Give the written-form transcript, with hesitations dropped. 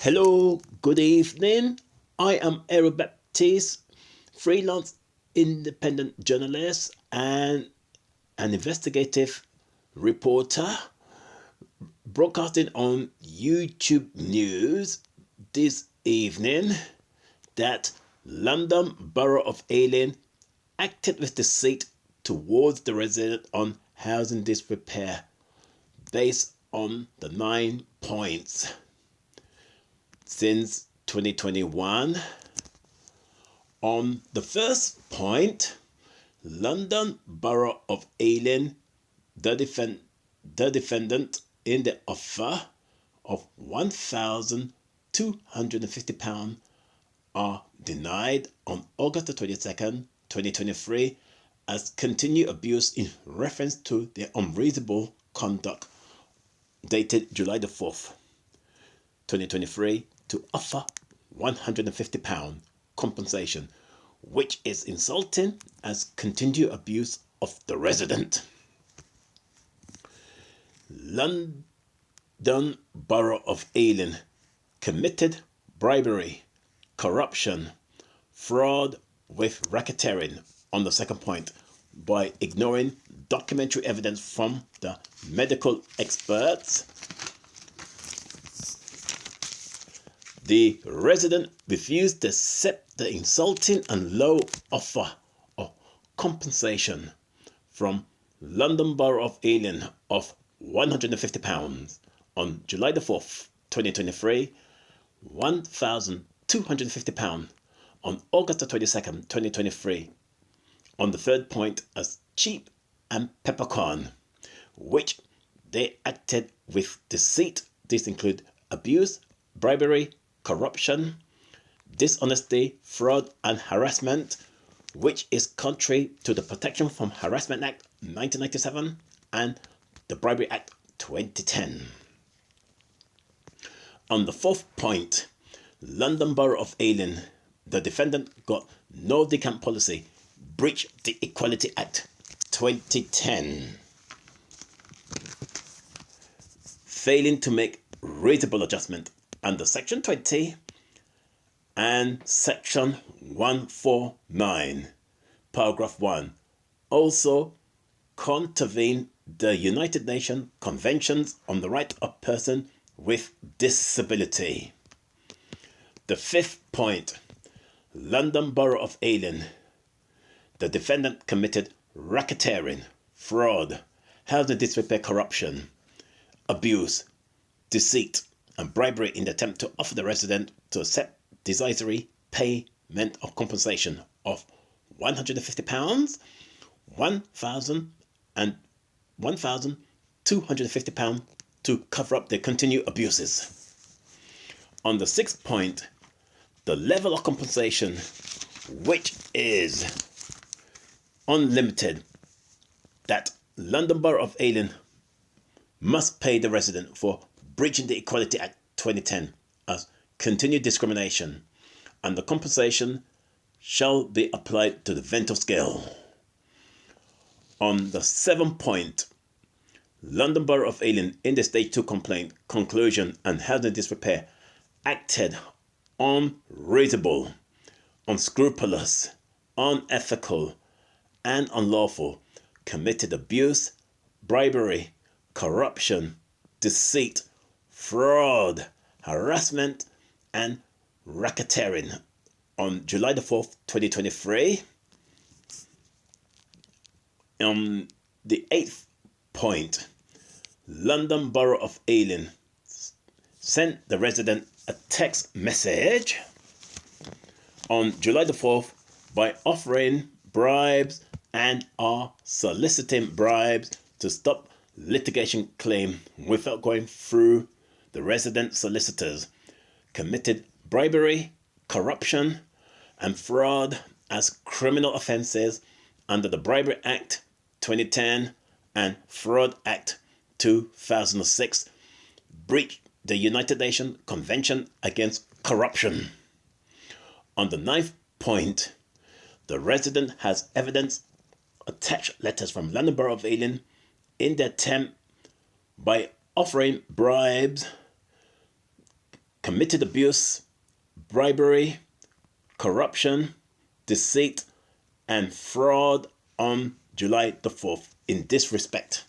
Hello, good evening. I am Errol Baptiste, freelance independent journalist and an investigative reporter, broadcasting on YouTube News this evening that London Borough of Ealing acted with deceit towards the resident on housing disrepair based on the 9 points. Since 2021. On the first point, London Borough of Ealing, the defendant in the offer of £1,250 are denied on August the 22nd, 2023 as continued abuse in reference to their unreasonable conduct dated July the 4th, 2023 to offer £150 compensation, which is insulting as continued abuse of the resident. London Borough of Ealing committed bribery, corruption, fraud with racketeering on the second point by ignoring documentary evidence from the medical experts. The resident refused to accept the insulting and low offer of compensation from London Borough of Ealing of £150 on July the 4th, 2023, £1,250 on August the 22nd, 2023, on the third point as cheap and peppercorn, which they acted with deceit. These include abuse, bribery, corruption, dishonesty, fraud, and harassment, which is contrary to the Protection from Harassment Act 1997 and the Bribery Act 2010. On the fourth point, London Borough of Ealing, the defendant got no decant policy, breached the Equality Act 2010, failing to make reasonable adjustment under Section 20 and Section 149, Paragraph 1, also contravene the United Nations Conventions on the Right of Persons with Disability. The fifth point, London Borough of Ealing, the defendant committed racketeering, fraud, housing disrepair, corruption, abuse, deceit, and bribery in the attempt to offer the resident to accept desultory payment of compensation of £150, £1,250 to cover up their continued abuses. On the sixth point, the level of compensation, which is unlimited, that London Borough of Ealing must pay the resident for breaching the Equality Act 2010 as continued discrimination, and the compensation shall be applied to the Vento scale. On the seventh point, London Borough of Ealing in the Stage 2 complaint, conclusion and housing disrepair acted unreasonable, unscrupulous, unethical, and unlawful, committed abuse, bribery, corruption, deceit, fraud, harassment, and racketeering on July the 4th, 2023. On the eighth point, London Borough of Ealing sent the resident a text message on July the 4th by offering bribes and are soliciting bribes to stop litigation claim without going through the resident solicitors, committed bribery, corruption, and fraud as criminal offences under the Bribery Act 2010 and Fraud Act 2006, breached the United Nations Convention Against Corruption. On the ninth point, the resident has evidence attached letters from London Borough of Ealing in the attempt by offering bribes committed abuse, bribery, corruption, deceit, and fraud on July the 4th in this respect.